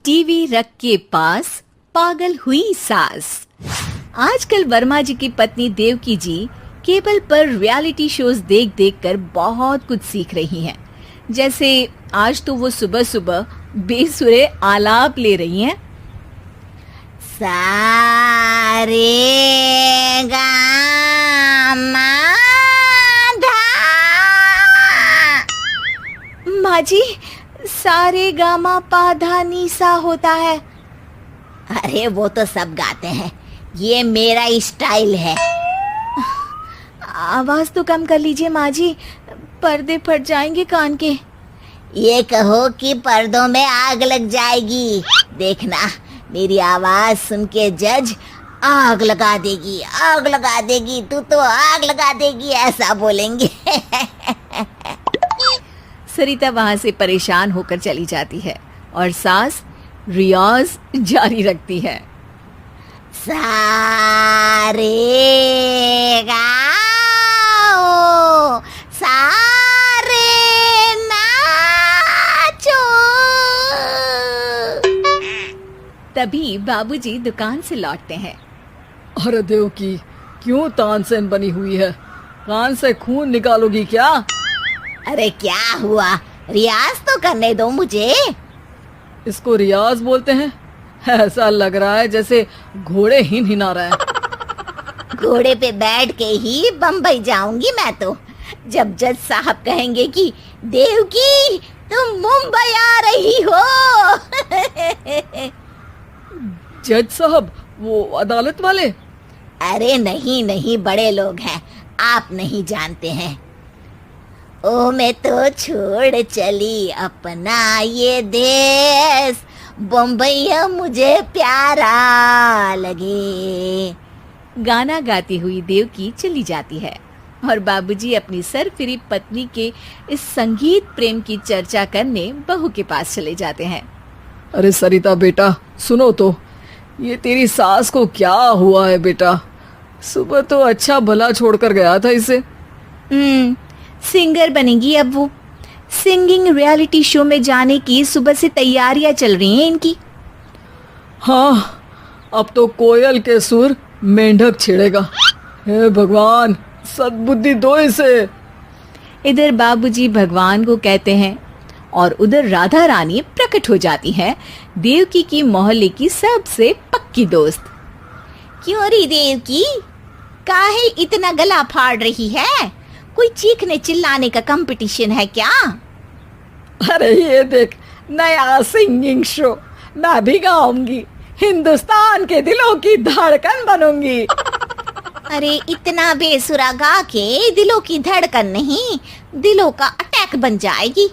TV रख के पास पागल हुई सास। आजकल वर्मा जी की पत्नी देवकी जी केबल पर रियलिटी शोज देख देख कर बहुत कुछ सीख रही हैं। जैसे आज तो वो सुबह सुबह बेसुरे आलाप ले रही हैं। सारे गामा माँ जी, सारे गामा पा धा नी सा होता है। अरे वो तो सब गाते हैं, ये मेरा स्टाइल है। आवाज तो कम कर लीजिए माँ जी, पर्दे फट जाएंगे कान के। ये कहो कि पर्दों में आग लग जाएगी। देखना, मेरी आवाज सुन के जज आग लगा देगी, आग लगा देगी, तू तो आग लगा देगी, ऐसा बोलेंगे। सरिता वहां से परेशान होकर चली जाती है और सास रियाज जारी रखती है। सारे गाओ, सारे नाचो। तभी बाबूजी दुकान से लौटते हैं। अरे देवकी, क्यों तानसेन बनी हुई है? कान से खून निकालोगी क्या? अरे क्या हुआ, रियाज तो करने दो मुझे। इसको रियाज बोलते हैं? ऐसा लग रहा है जैसे घोड़े हिना रहा है। घोड़े पे बैठ के ही बम्बई जाऊंगी मैं तो, जब जज साहब कहेंगे कि देवकी तुम मुंबई आ रही हो। जज साहब, वो अदालत वाले? अरे नहीं नहीं, बड़े लोग हैं, आप नहीं जानते हैं। ओ मैं तो छोड़ चली अपना ये देश, बम्बई मुझे प्यारा लगे। गाना गाती हुई देवकी चली जाती है और बाबूजी अपनी सरफिरी पत्नी के इस संगीत प्रेम की चर्चा करने बहू के पास चले जाते हैं। अरे सरिता बेटा, सुनो तो, ये तेरी सास को क्या हुआ है बेटा? सुबह तो अच्छा भला छोड़कर गया था इसे। सिंगर बनेगी अब वो। सिंगिंग रियलिटी शो में जाने की सुबह से तैयारियां चल रही हैं इनकी। हाँ, अब तो कोयल के सुर मेंढक छेड़ेगा। हे भगवान, सद्बुद्धि दो इसे। इधर बाबूजी भगवान को कहते हैं और उधर राधा रानी प्रकट हो जाती है, देवकी की मोहल्ले की सबसे पक्की दोस्त। क्यों री देवकी, काहे इतना गला फाड़ रही है? कोई चीखने चिल्लाने का कंपटीशन है क्या? अरे ये देख, नया सिंगिंग शो, मैं भी गाऊंगी, हिंदुस्तान के दिलों की धड़कन बनूंगी। अरे इतना बेसुरा गा के दिलों की धड़कन नहीं, दिलों का अटैक बन जाएगी।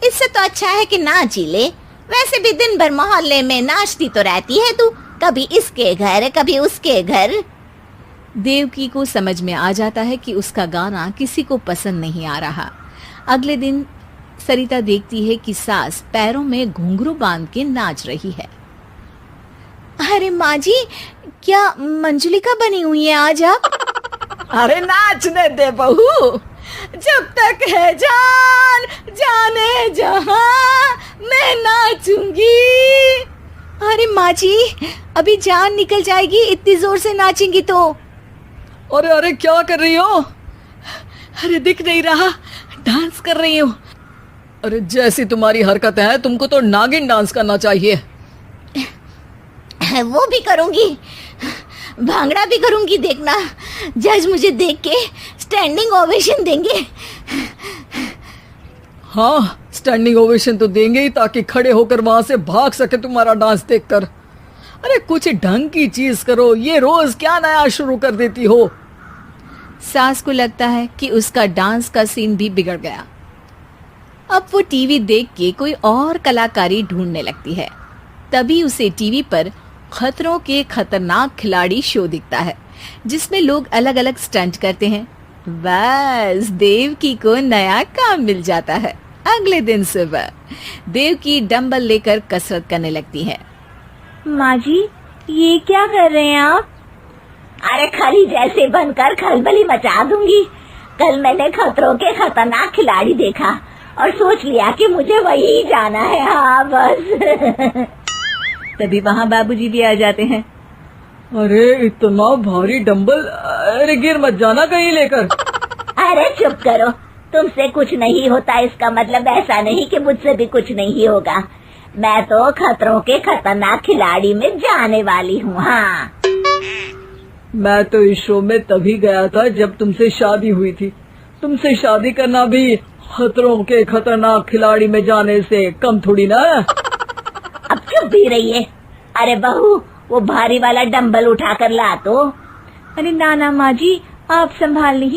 इससे तो अच्छा है कि नाच ही ले। वैसे भी दिन भर मोहल्ले में नाचती तो रहती है तू, कभी इसके घर कभी उसके घर। देवकी को समझ में आ जाता है कि उसका गाना किसी को पसंद नहीं आ रहा। अगले दिन सरिता देखती है कि सास पैरों में घुंघरू बांध के नाच रही है। अरे माँ जी, क्या मंजुलिका बनी हुई है आज आप? अरे नाचने दे बहू, जब तक है जान जाने जहां मैं नाचूंगी। अरे माँ जी, अभी जान निकल जाएगी, इतनी जोर से नाचेंगी तो। अरे अरे, क्या कर रही हो? अरे दिख नहीं रहा, डांस कर रही हूँ। अरे जैसी तुम्हारी हरकत है, तुमको तो नागिन डांस करना चाहिए। वो भी करूंगी, भांगड़ा भी करूंगी, देखना जज मुझे देख के स्टैंडिंग ओवेशन देंगे। हाँ, स्टैंडिंग ओवेशन तो देंगे ही, ताकि खड़े होकर वहां से भाग सके तुम्हारा डांस देखकर। अरे कुछ ढंग की चीज करो, ये रोज क्या नया शुरू कर देती हो? सास को लगता है कि उसका डांस का सीन भी बिगड़ गया। अब वो टीवी देख के कोई और कलाकारी ढूंढने लगती है। तभी उसे टीवी पर खतरों के खतरनाक खिलाड़ी शो दिखता है, जिसमें लोग अलग अलग स्टंट करते हैं। बस देवकी को नया काम मिल जाता है। अगले दिन सुबह देवकी डंबल लेकर कसरत करने लगती है। माँ जी, ये क्या कर रहे हैं आप? अरे खरी जैसे बनकर खलबली मचा दूंगी। कल मैंने खतरों के खतरनाक खिलाड़ी देखा, और सोच लिया कि मुझे वही जाना है। हाँ बस। तभी वहाँ बाबूजी भी आ जाते हैं। अरे इतना भारी डंबल, अरे गिर मत जाना कहीं लेकर। अरे चुप करो, तुमसे कुछ नहीं होता इसका मतलब ऐसा नहीं कि मुझसे भी कुछ नहीं होगा। मैं तो खतरों के खतरनाक खिलाड़ी में जाने वाली हूँ। हाँ मैं तो इस शो में तभी गया था जब तुमसे शादी हुई थी। तुमसे शादी करना भी खतरों के खतरनाक खिलाड़ी में जाने से कम थोड़ी ना। अब चुप भी रहिए। अरे बहू, वो भारी वाला डंबल उठाकर ला तो। अरे ना ना माँ जी, आप संभाल लीजिए।